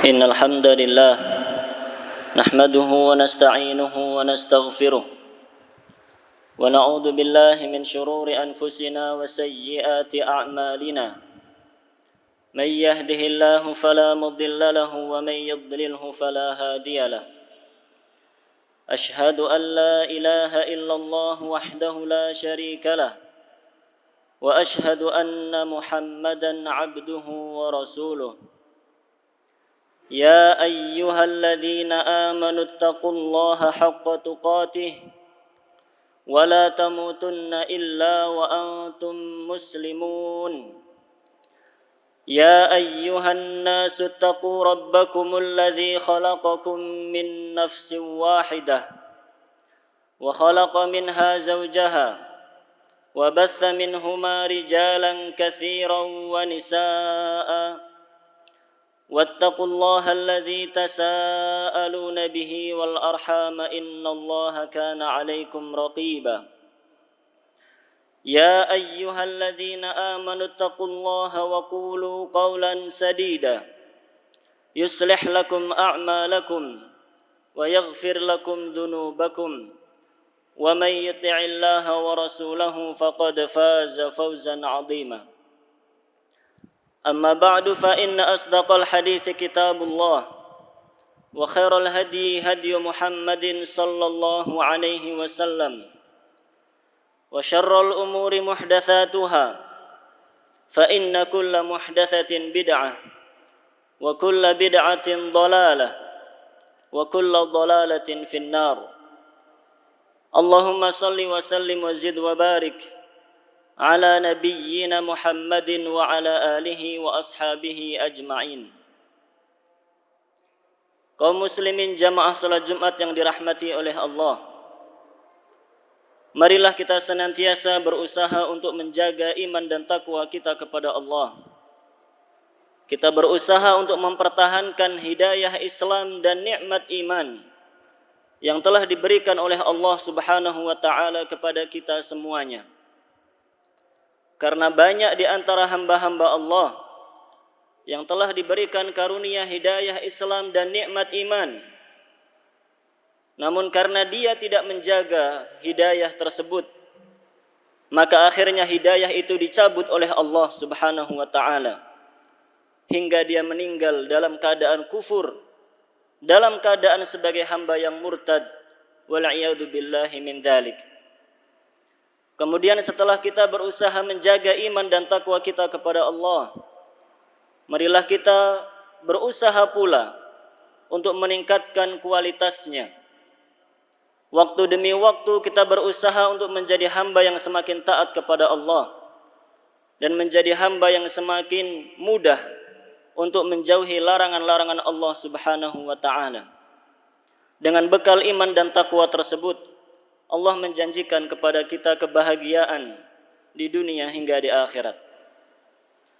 إن الحمد لله نحمده ونستعينه ونستغفره ونعوذ بالله من شرور أنفسنا وسيئات أعمالنا من يهده الله فلا مضل له ومن يضلله فلا هادي له أشهد أن لا إله إلا الله وحده لا شريك له وأشهد أن محمدًا عبده ورسوله يا أيها الذين آمنوا اتقوا الله حق تقاته ولا تموتن إلا وأنتم مسلمون يا أيها الناس اتقوا ربكم الذي خلقكم من نفس واحدة وخلق منها زوجها وبث منهما رجالا كثيرا ونساء واتقوا الله الذي تساءلون به والأرحام إن الله كان عليكم رقيبا يا أيها الذين آمنوا اتقوا الله وقولوا قولا سديدا يصلح لكم أعمالكم ويغفر لكم ذنوبكم ومن يطع الله ورسوله فقد فاز فوزا عظيما أما بعد فإن أصدق الحديث كتاب الله وخير الهدي هدي محمد صلى الله عليه وسلم وشر الأمور محدثاتها فإن كل محدثة بدعة وكل بدعة ضلالة وكل ضلالة في النار اللهم صل وسلم وزد وبارك على نبينا Muhammadin wa ala alihi wa ashabihi ajma'in. Kaum muslimin jamaah salat Jumat yang dirahmati oleh Allah, marilah kita senantiasa berusaha untuk menjaga iman dan takwa kita kepada Allah. Kita berusaha untuk mempertahankan hidayah Islam dan nikmat iman yang telah diberikan oleh Allah Subhanahu wa taala kepada kita semuanya. Karena banyak di antara hamba-hamba Allah yang telah diberikan karunia hidayah Islam dan nikmat iman, namun karena dia tidak menjaga hidayah tersebut, maka akhirnya hidayah itu dicabut oleh Allah Subhanahu wa taala hingga dia meninggal dalam keadaan kufur, dalam keadaan sebagai hamba yang murtad, wal'iyadu billahi min dzalik. Kemudian setelah kita berusaha menjaga iman dan takwa kita kepada Allah, marilah kita berusaha pula untuk meningkatkan kualitasnya. Waktu demi waktu kita berusaha untuk menjadi hamba yang semakin taat kepada Allah dan menjadi hamba yang semakin mudah untuk menjauhi larangan-larangan Allah Subhanahu wa taala. Dengan bekal iman dan takwa tersebut, Allah menjanjikan kepada kita kebahagiaan di dunia hingga di akhirat.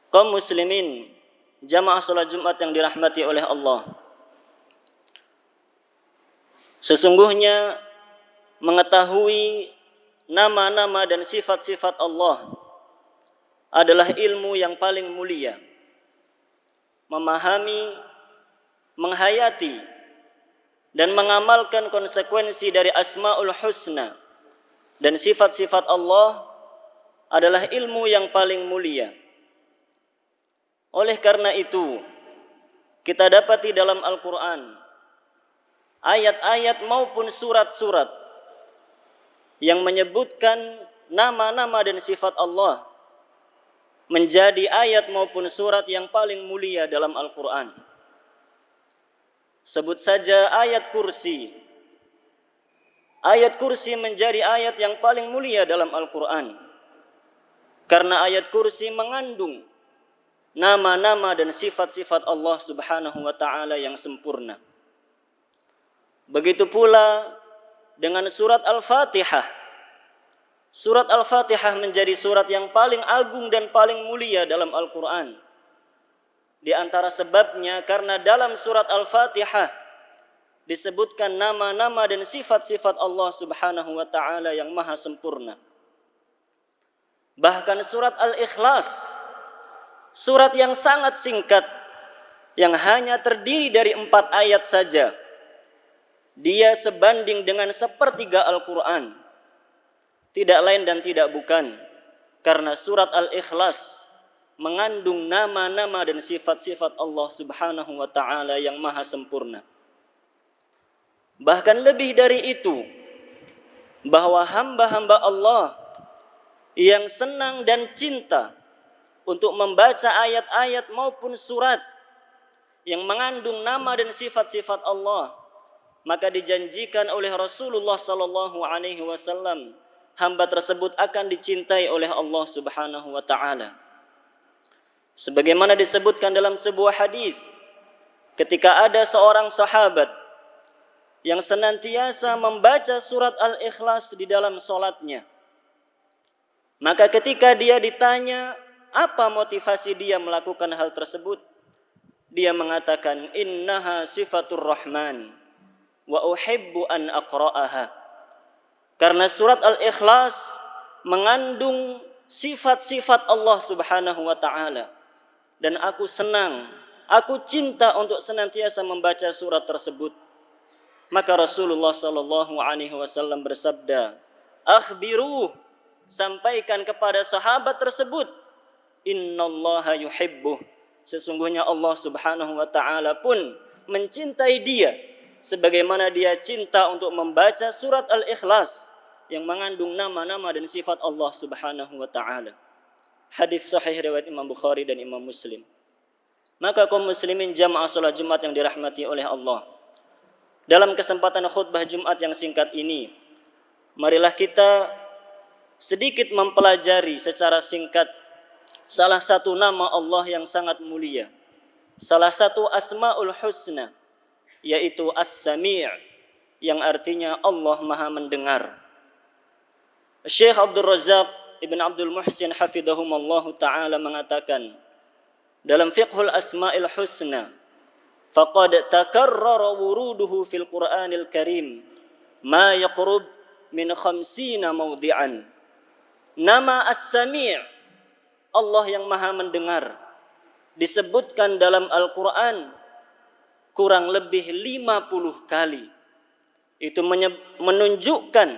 Kaum muslimin, jamaah salat Jumat yang dirahmati oleh Allah, sesungguhnya mengetahui nama-nama dan sifat-sifat Allah adalah ilmu yang paling mulia. Memahami, menghayati dan mengamalkan konsekuensi dari Asmaul Husna dan sifat-sifat Allah adalah ilmu yang paling mulia. Oleh karena itu, kita dapati dalam Al-Quran ayat-ayat maupun surat-surat yang menyebutkan nama-nama dan sifat Allah menjadi ayat maupun surat yang paling mulia dalam Al-Quran. Sebut saja ayat kursi. Ayat kursi menjadi ayat yang paling mulia dalam Al-Quran. Karena ayat kursi mengandung nama-nama dan sifat-sifat Allah Subhanahu wa ta'ala yang sempurna. Begitu pula dengan surat Al-Fatihah. Surat Al-Fatihah menjadi surat yang paling agung dan paling mulia dalam Al-Quran. Di antara sebabnya karena dalam surat Al-Fatihah disebutkan nama-nama dan sifat-sifat Allah Subhanahu wa taala yang maha sempurna. Bahkan surat Al-Ikhlas, surat yang sangat singkat yang hanya terdiri dari 4 ayat saja, dia sebanding dengan sepertiga Al-Quran. Tidak lain dan tidak bukan karena surat Al-Ikhlas mengandung nama-nama dan sifat-sifat Allah Subhanahu wa ta'ala yang maha sempurna. Bahkan lebih dari itu, bahwa hamba-hamba Allah yang senang dan cinta untuk membaca ayat-ayat maupun surat yang mengandung nama dan sifat-sifat Allah, maka dijanjikan oleh Rasulullah sallallahu alaihi wasallam hamba tersebut akan dicintai oleh Allah Subhanahu wa taala. Sebagaimana disebutkan dalam sebuah hadis, ketika ada seorang sahabat yang senantiasa membaca surat Al-Ikhlas di dalam salatnya, maka ketika dia ditanya apa motivasi dia melakukan hal tersebut, dia mengatakan, innaha sifatur rahman wa uhibbu an aqra'aha. Karena surat Al-Ikhlas mengandung sifat-sifat Allah Subhanahu wa ta'ala, dan aku senang, aku cinta untuk senantiasa membaca surat tersebut. Maka Rasulullah sallallahu alaihi wasallam bersabda, akhbiruh, sampaikan kepada sahabat tersebut, innallaha yuhibbuh, sesungguhnya Allah Subhanahu wa ta'ala pun mencintai dia sebagaimana dia cinta untuk membaca surat Al-Ikhlas yang mengandung nama-nama dan sifat Allah Subhanahu wa ta'ala. Hadis sahih riwayat Imam Bukhari dan Imam Muslim. Maka kaum muslimin jamaah salat Jumat yang dirahmati oleh Allah, dalam kesempatan khutbah Jumat yang singkat ini, marilah kita sedikit mempelajari secara singkat salah satu nama Allah yang sangat mulia, salah satu asmaul husna, yaitu As-Sami', yang artinya Allah maha mendengar. Syekh Abdul Razak Ibn Abdul Muhsin hafidhahumallahu ta'ala mengatakan dalam Fiqhul Asma'il Husna, faqad takarrara wuruduhu fil Qur'anil Karim ma yaqrub min 50 mawdi'an. Nama As-Sami', Allah yang maha mendengar, disebutkan dalam Al-Quran kurang lebih 50 kali. Itu menunjukkan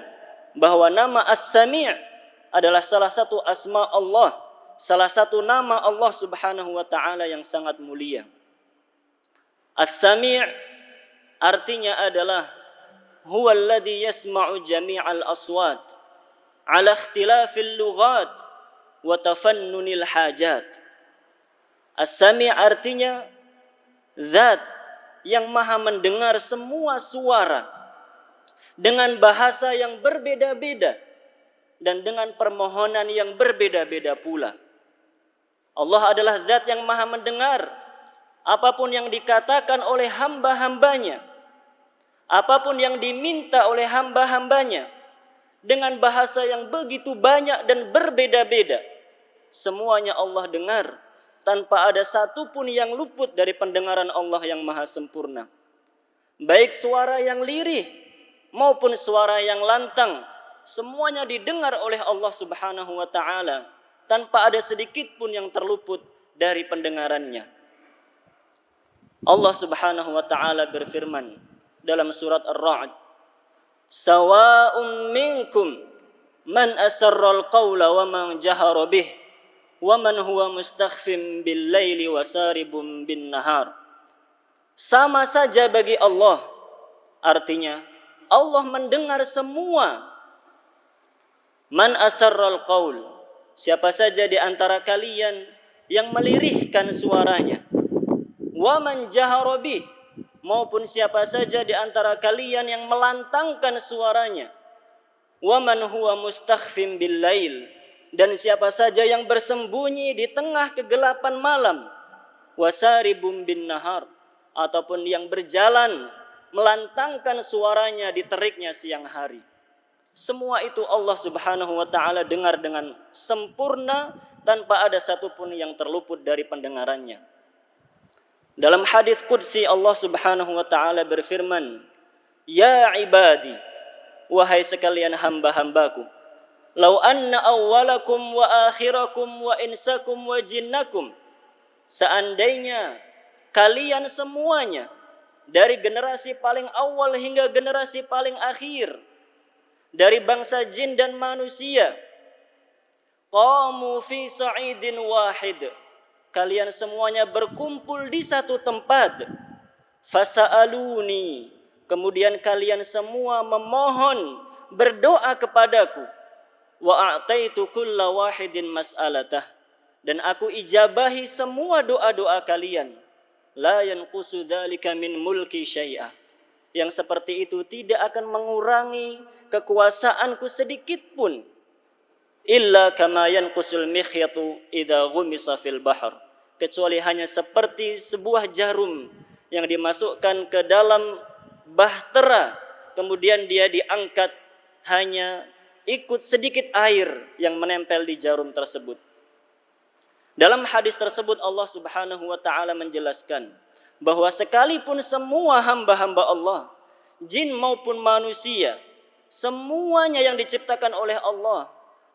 bahwa nama As-Sami' adalah salah satu asma Allah, salah satu nama Allah Subhanahu wa ta'ala yang sangat mulia. As-Sami' artinya adalah huwa alladhi yasma'u jami'al aswat ala ikhtilafil lughat wa tafannunil hajat. As-Sami' artinya zat yang maha mendengar semua suara dengan bahasa yang berbeda-beda dan dengan permohonan yang berbeda-beda pula. Allah adalah zat yang maha mendengar apapun yang dikatakan oleh hamba-hambanya, apapun yang diminta oleh hamba-hambanya, dengan bahasa yang begitu banyak dan berbeda-beda. Semuanya Allah dengar, tanpa ada satu pun yang luput dari pendengaran Allah yang maha sempurna. Baik suara yang lirih maupun suara yang lantang, semuanya didengar oleh Allah Subhanahu wa ta'ala, tanpa ada sedikit pun yang terluput dari pendengarannya. Allah Subhanahu wa ta'ala berfirman dalam surat Ar-Ra'd, sawa'un minkum man asarral qawla wa man jahara bih wa man huwa mustakhfim bil laili wa saribun bin nahar. Sama saja bagi Allah, artinya Allah mendengar semua. Man asarral qaul, siapa saja di antara kalian yang melirihkan suaranya, wa man jahara bih, maupun siapa saja di antara kalian yang melantangkan suaranya, wa man huwa mustakhfim bil lail, dan siapa saja yang bersembunyi di tengah kegelapan malam, wasaribum bin nahar, ataupun yang berjalan melantangkan suaranya di teriknya siang hari. Semua itu Allah Subhanahu wa ta'ala dengar dengan sempurna, tanpa ada satupun yang terluput dari pendengarannya. Dalam hadis qudsi Allah Subhanahu wa ta'ala berfirman, ya ibadi, wahai sekalian hamba-hambaku, lau anna awwalakum wa akhirakum wa insakum wa jinnakum, seandainya kalian semuanya, dari generasi paling awal hingga generasi paling akhir, dari bangsa jin dan manusia, qamu fi sa'idin wahid, kalian semuanya berkumpul di satu tempat, fasa'aluni, kemudian kalian semua memohon, berdoa kepadaku, wa a'taitu kulla wahidin mas'alatah, dan aku ijabahi semua doa-doa kalian, la yanqusu dzalika min mulki syai'a, yang seperti itu tidak akan mengurangi kekuasaanku sedikit pun, illa kama yanqusul mikhyatu idza ghumisa fil bahr, kecuali hanya seperti sebuah jarum yang dimasukkan ke dalam bahtera, kemudian dia diangkat, hanya ikut sedikit air yang menempel di jarum tersebut. Dalam hadis tersebut Allah Subhanahu wa taala menjelaskan bahwa sekalipun semua hamba-hamba Allah, jin maupun manusia, semuanya yang diciptakan oleh Allah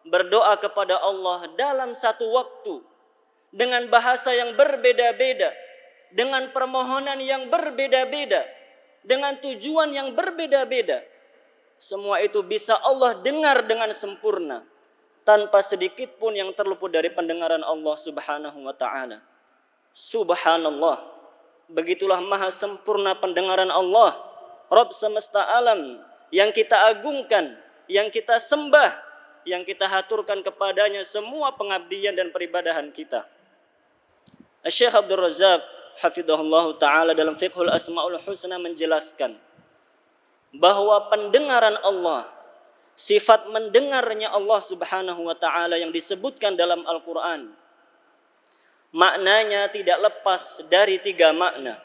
berdoa kepada Allah dalam satu waktu, dengan bahasa yang berbeda-beda, dengan permohonan yang berbeda-beda, dengan tujuan yang berbeda-beda, semua itu bisa Allah dengar dengan sempurna, tanpa sedikit pun yang terluput dari pendengaran Allah Subhanahu wa taala. Subhanallah, begitulah maha sempurna pendengaran Allah, Rabb semesta alam, yang kita agungkan, yang kita sembah, yang kita haturkan kepadanya semua pengabdian dan peribadahan kita. Syekh Abdul Razak hafizahullah ta'ala dalam Fiqhul Asma'ul Husna menjelaskan bahwa pendengaran Allah, sifat mendengarnya Allah Subhanahu wa ta'ala yang disebutkan dalam Al-Quran, maknanya tidak lepas dari 3 makna.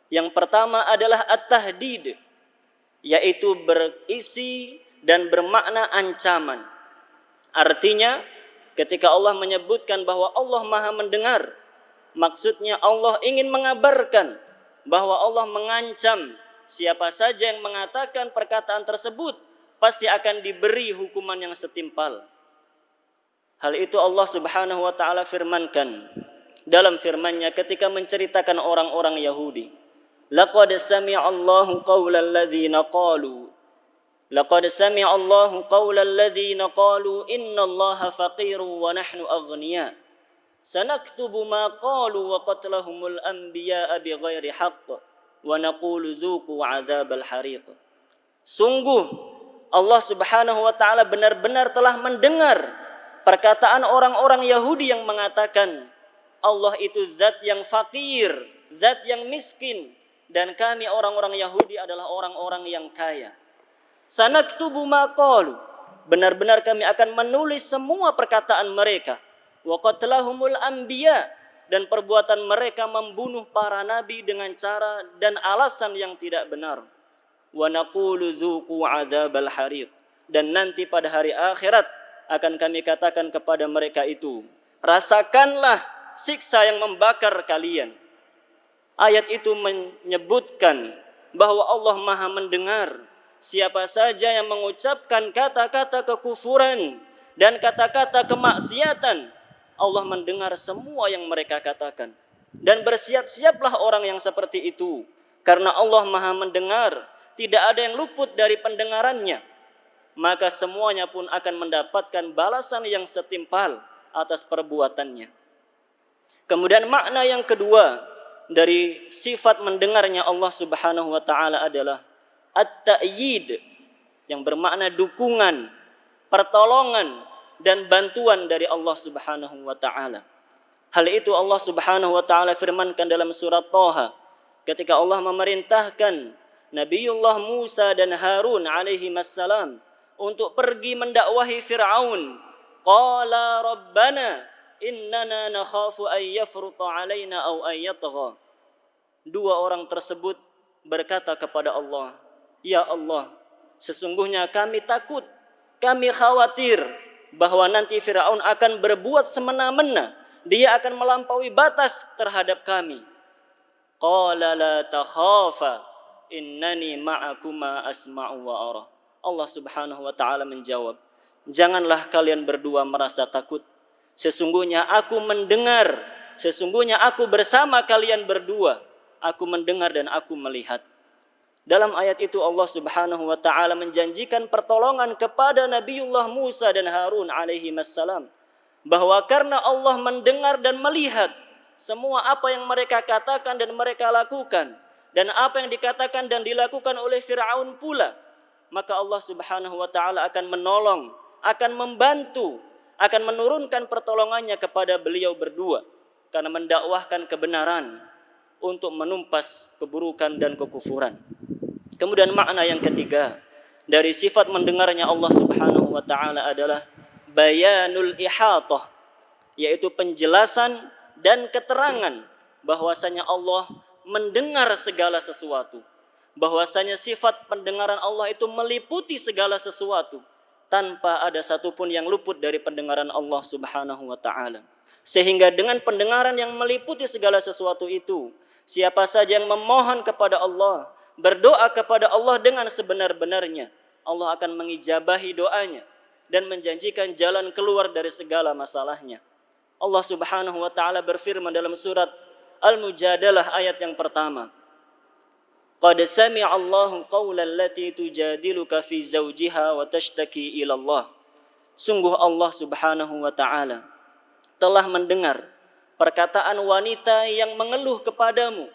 Yang pertama adalah at-tahdid, yaitu berisi dan bermakna ancaman. Artinya ketika Allah menyebutkan bahwa Allah maha mendengar, maksudnya Allah ingin mengabarkan bahwa Allah mengancam siapa saja yang mengatakan perkataan tersebut pasti akan diberi hukuman yang setimpal. Hal itu Allah Subhanahu wa taala firmankan dalam firman-Nya ketika menceritakan orang-orang Yahudi. Laqad sami'allahu qaulal ladzina qalu innallaha faqirun wa nahnu aghniya. Sanaktubu ma qalu wa qatlahumul anbiya'a bighairi haqq wa naqulu dzuqu 'adzabal hariq. Sungguh Allah Subhanahu wa taala benar-benar telah mendengar perkataan orang-orang Yahudi yang mengatakan Allah itu zat yang fakir, zat yang miskin, dan kami orang-orang Yahudi adalah orang-orang yang kaya. Sanaktubu ma qalu, benar-benar kami akan menulis semua perkataan mereka. Wa qatlahumul anbiya, dan perbuatan mereka membunuh para nabi dengan cara dan alasan yang tidak benar. Wa naqulu dzuqu 'adzabal hariq, dan nanti pada hari akhirat akan kami katakan kepada mereka itu, rasakanlah siksa yang membakar kalian. Ayat itu menyebutkan bahwa Allah maha mendengar siapa saja yang mengucapkan kata-kata kekufuran dan kata-kata kemaksiatan. Allah mendengar semua yang mereka katakan. Dan bersiap-siaplah orang yang seperti itu, karena Allah maha mendengar, tidak ada yang luput dari pendengarannya. Maka semuanya pun akan mendapatkan balasan yang setimpal atas perbuatannya. Kemudian makna yang kedua dari sifat mendengarnya Allah Subhanahu wa taala adalah at-ta'yid, yang bermakna dukungan, pertolongan dan bantuan dari Allah Subhanahu wa taala. Hal itu Allah Subhanahu wa taala firmankan dalam surat Thaha ketika Allah memerintahkan Nabiullah Musa dan Harun alaihi wassalam untuk pergi mendakwahi Fir'aun. Qala rabbana innana nakhafu ay yafruta alaina aw ay yatgha. Dua orang tersebut berkata kepada Allah, ya Allah, sesungguhnya kami takut, kami khawatir bahwa nanti Fir'aun akan berbuat semena-mena, dia akan melampaui batas terhadap kami. Qala la takhafa innani ma'akuma asma'u wa ara. Allah Subhanahu wa taala menjawab, janganlah kalian berdua merasa takut. Sesungguhnya aku mendengar sesungguhnya aku bersama kalian berdua, aku mendengar dan aku melihat. Dalam ayat itu Allah Subhanahu wa taala menjanjikan pertolongan kepada Nabiullah Musa dan Harun alaihi wassalam, bahwa karena Allah mendengar dan melihat semua apa yang mereka katakan dan mereka lakukan, dan apa yang dikatakan dan dilakukan oleh Fir'aun pula, maka Allah Subhanahu wa taala akan menolong, akan membantu, akan menurunkan pertolongannya kepada beliau berdua karena mendakwahkan kebenaran untuk menumpas keburukan dan kekufuran. Kemudian makna yang ketiga dari sifat mendengarnya Allah Subhanahu wa taala adalah bayanul ihatah, yaitu penjelasan dan keterangan bahwasanya Allah mendengar segala sesuatu. Bahwasanya sifat pendengaran Allah itu meliputi segala sesuatu tanpa ada satupun yang luput dari pendengaran Allah Subhanahu wa taala. Sehingga dengan pendengaran yang meliputi segala sesuatu itu, siapa saja yang memohon kepada Allah, berdoa kepada Allah dengan sebenar-benarnya, Allah akan mengijabahi doanya dan menjanjikan jalan keluar dari segala masalahnya. Allah Subhanahu wa taala berfirman dalam surat Al-Mujadalah ayat yang pertama, Qad sami'a Allahu qawla allati tujadiluka fi zawjiha wa tashtaki ila Allah. Sungguh Allah Subhanahu wa taala telah mendengar perkataan wanita yang mengeluh kepadamu,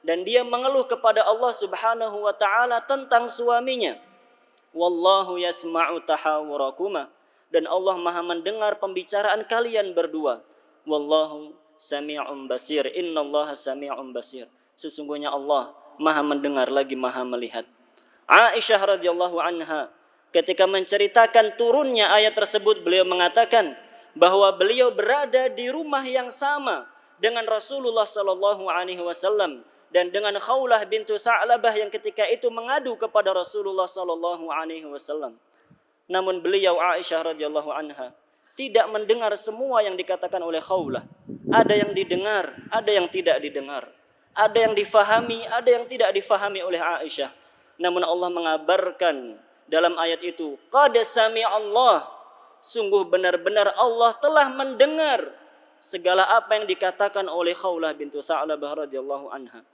dan dia mengeluh kepada Allah Subhanahu wa taala tentang suaminya. Wallahu yasma'u tahawurakuma, dan Allah Maha mendengar pembicaraan kalian berdua. Wallahu sami'un basir, innallaha sami'un basir. Sesungguhnya Allah Maha mendengar lagi Maha melihat. Aisyah radhiyallahu anha ketika menceritakan turunnya ayat tersebut, beliau mengatakan bahwa beliau berada di rumah yang sama dengan Rasulullah sallallahu alaihi wasallam dan dengan Khawlah bintu Tha'labah yang ketika itu mengadu kepada Rasulullah sallallahu alaihi wasallam. Namun beliau Aisyah radhiyallahu anha tidak mendengar semua yang dikatakan oleh Khawlah. Ada yang didengar, ada yang tidak didengar. Ada yang difahami, ada yang tidak difahami oleh Aisyah. Namun Allah mengabarkan dalam ayat itu, Qad sami'a Allah, sungguh benar-benar Allah telah mendengar segala apa yang dikatakan oleh Khawlah bintu Tha'labah radhiyallahu anha.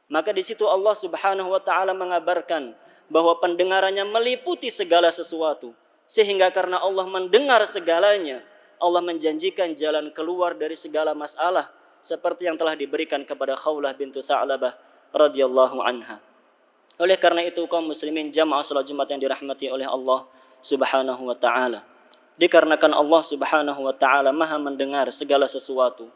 Maka di situ Allah Subhanahu wa taala mengabarkan bahwa pendengarannya meliputi segala sesuatu, sehingga karena Allah mendengar segalanya, Allah menjanjikan jalan keluar dari segala masalah seperti yang telah diberikan kepada Khawlah bintu Tha'labah radhiyallahu anha. Oleh karena itu kaum muslimin jamaah salat Jumat yang dirahmati oleh Allah Subhanahu wa taala, dikarenakan Allah Subhanahu wa taala Maha mendengar segala sesuatu,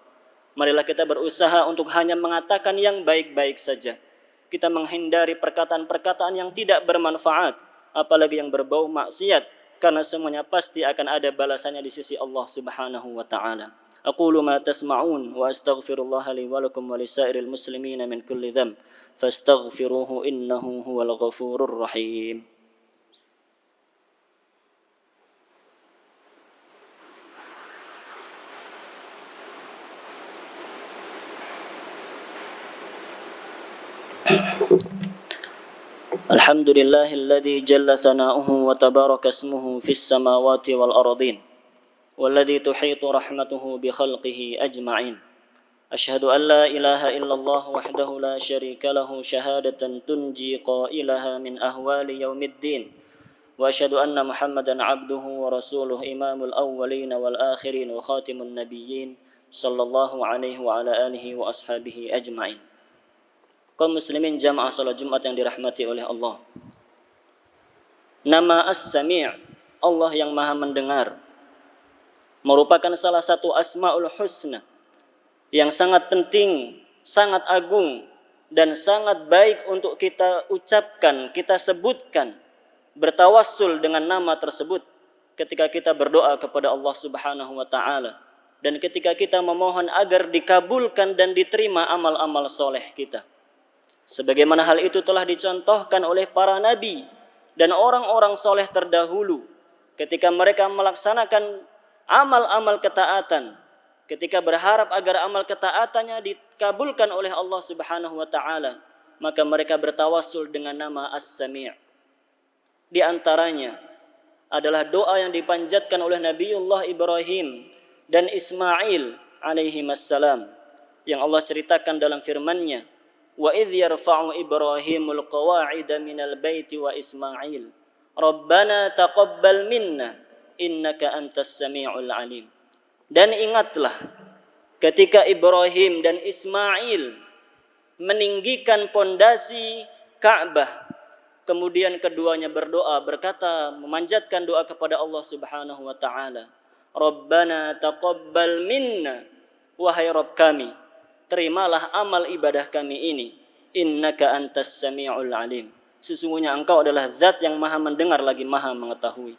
marilah kita berusaha untuk hanya mengatakan yang baik-baik saja. Kita menghindari perkataan-perkataan yang tidak bermanfaat, apalagi yang berbau maksiat, karena semuanya pasti akan ada balasannya di sisi Allah Subhanahu wa taala. Aqulu ma tasma'un wa astaghfirullaha li wa lakum wa lisairil muslimina min kulli dhanb fastaghfiruhu innahu huwal ghafurur rahim. Alhamdulillahilladzi jalla thana'uhu wa tabaraka ismuhu fis samawati wal ardin والذي تحيط رحمته بخلقه أجمعين. أشهد أن لا إله إلا الله وحده لا شريك له شهادة تنجي قائلها من أهوال يوم الدين. وأشهد أن محمدا عبده ورسوله إمام الأولين والآخرين وخاتم النبيين صلى الله عليه وعلى آله وأصحابه أجمعين. Kaum muslimin jamaah salat Jumat yang dirahmati oleh Allah. Nama As-Sami', Allah yang Maha mendengar, merupakan salah satu Asmaul Husna yang sangat penting, sangat agung, dan sangat baik untuk kita ucapkan, kita sebutkan, bertawassul dengan nama tersebut ketika kita berdoa kepada Allah Subhanahu wa taala, dan ketika kita memohon agar dikabulkan dan diterima amal-amal soleh kita. Sebagaimana hal itu telah dicontohkan oleh para nabi dan orang-orang soleh terdahulu ketika mereka melaksanakan amal-amal ketaatan, ketika berharap agar amal ketaatannya dikabulkan oleh Allah Subhanahu wa taala, maka mereka bertawassul dengan nama As-Sami'. Di antaranya adalah doa yang dipanjatkan oleh Nabiullah Ibrahim dan Ismail alaihi wassalam yang Allah ceritakan dalam firman-Nya, wa idh yarfa'u Ibrahimul qawa'ida minal baiti wa Ismail Rabbana taqabbal minna innaka antas sami'ul alim. Dan ingatlah ketika Ibrahim dan Ismail meninggikan pondasi Ka'bah, kemudian keduanya berdoa, berkata, memanjatkan doa kepada Allah Subhanahu wa taala, Rabbana taqabbal minna, wahai Rabb kami, terimalah amal ibadah kami ini, innaka antas sami'ul alim, sesungguhnya engkau adalah zat yang maha mendengar lagi maha mengetahui.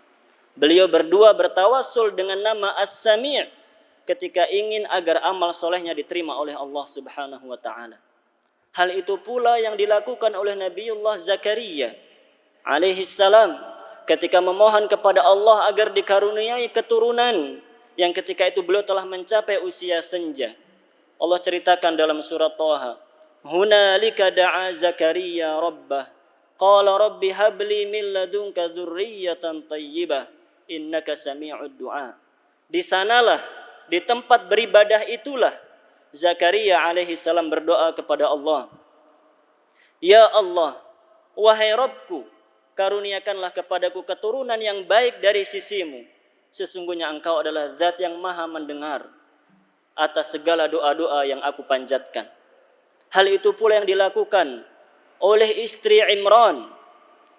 Beliau berdua bertawassul dengan nama As-Sami' ketika ingin agar amal solehnya diterima oleh Allah Subhanahu wa taala. Hal itu pula yang dilakukan oleh Nabiullah Zakaria alaihi salam ketika memohon kepada Allah agar dikaruniai keturunan yang ketika itu beliau telah mencapai usia senja. Allah ceritakan dalam surat Thaha, hunalika da'a Zakaria rabbah qala rabbi habli min ladunka dzurriyyatan thayyibah innaka sami'ud du'a. Di sanalah, di tempat beribadah itulah Zakaria alaihi salam berdoa kepada Allah, ya Allah, wahai Rabbku, karuniakanlah kepadaku keturunan yang baik dari sisimu, sesungguhnya engkau adalah zat yang maha mendengar atas segala doa-doa yang aku panjatkan. Hal itu pula yang dilakukan oleh istri Imran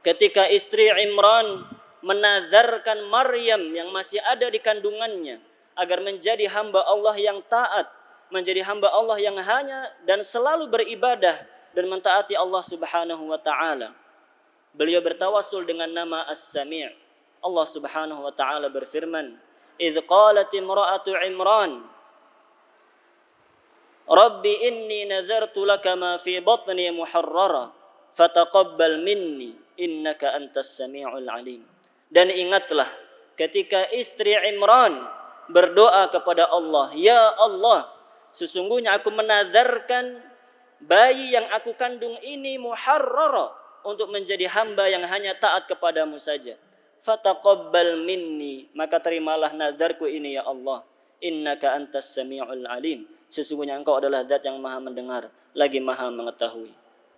ketika istri Imran menazarkan Maryam yang masih ada di kandungannya agar menjadi hamba Allah yang taat, menjadi hamba Allah yang hanya dan selalu beribadah dan mentaati Allah Subhanahu wa taala. Beliau bertawassul dengan nama As-Sami'. Allah Subhanahu wa taala berfirman, "Idz qalat imra'atu Imran, Rabbi inni nazartu laka ma fi batni muharrara, fataqabbal minni innaka antas sami'ul alim." Dan ingatlah ketika istri Imran berdoa kepada Allah, ya Allah, sesungguhnya aku menazarkan bayi yang aku kandung ini muharrara untuk menjadi hamba yang hanya taat kepadamu saja. Fataqabbal minni, maka terimalah nazarku ini ya Allah. Innaka antas sami'ul alim, sesungguhnya engkau adalah zat yang maha mendengar lagi maha mengetahui.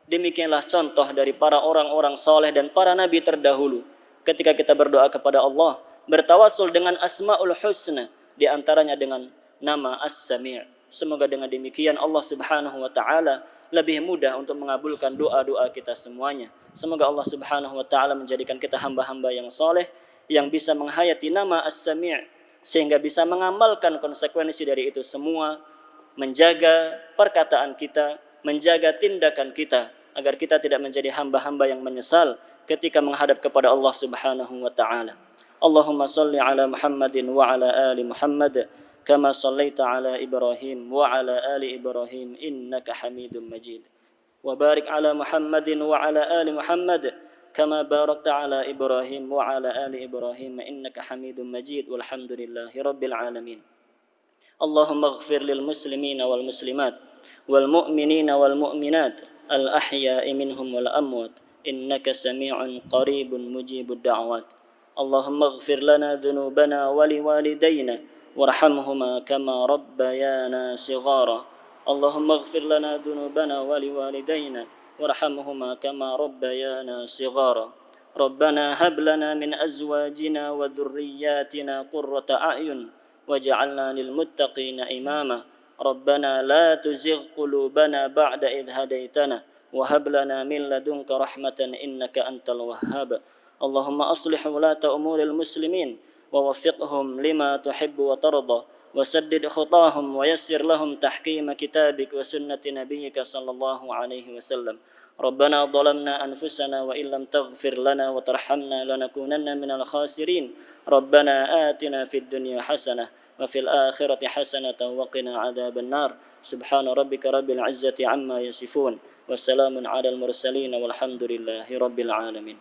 Demikianlah contoh dari para orang-orang soleh dan para nabi terdahulu ketika kita berdoa kepada Allah, bertawassul dengan asmaul husna, di antaranya dengan nama As-Sami'. Semoga dengan demikian Allah Subhanahu wa taala lebih mudah untuk mengabulkan doa-doa kita semuanya. Semoga Allah Subhanahu wa taala menjadikan kita hamba-hamba yang soleh yang bisa menghayati nama As-Sami' sehingga bisa mengamalkan konsekuensi dari itu semua, menjaga perkataan kita, menjaga tindakan kita agar kita tidak menjadi hamba-hamba yang menyesal ketika menghadap kepada Allah Subhanahu wa taala. Allahumma salli ala Muhammadin wa ala ali Muhammad kama sallaita ala Ibrahim wa ala ali Ibrahim innaka Hamidum Majid. Wa barik ala Muhammadin wa ala ali Muhammad kama barakta ala Ibrahim wa ala ali Ibrahim innaka Hamidum Majid walhamdulillahi rabbil alamin. Allahumma ighfir lil muslimina wal muslimat wal mu'minina wal mu'minat al ahya'i minhum wal amwat innaka sami'un qaribun mujibud da'wat. Allahumma ighfir lana dhunubana wa liwalidayna warhamhuma kama rabbayana sighara. Allahumma ighfir lana dhunubana wa liwalidayna warhamhuma kama rabbayana sighara. Rabbana hab lana min azwajina wa dhurriyyatina qurrata a'yun waj'alna lil muttaqina imama. Rabbana la tuzigh qulubana ba'da idh hadaitana wa hab lana min ladunka rahmatan innaka antal wahhab. Allahumma aslih wulata umuril muslimin ووفقهم لما تحب وترضى وسدد خطاهم ويسر لهم تحكيم كتابك وسنة نبيك صلى الله عليه وسلم. ربنا ظلمنا أنفسنا وإن لم تغفر لنا وترحمنا لنكونن من الخاسرين. ربنا آتنا في الدنيا حسنة وفي الآخرة حسنة وقنا عذاب النار. سبحان ربك رب العزة عما يصفون وسلام على المرسلين والحمد لله رب العالمين.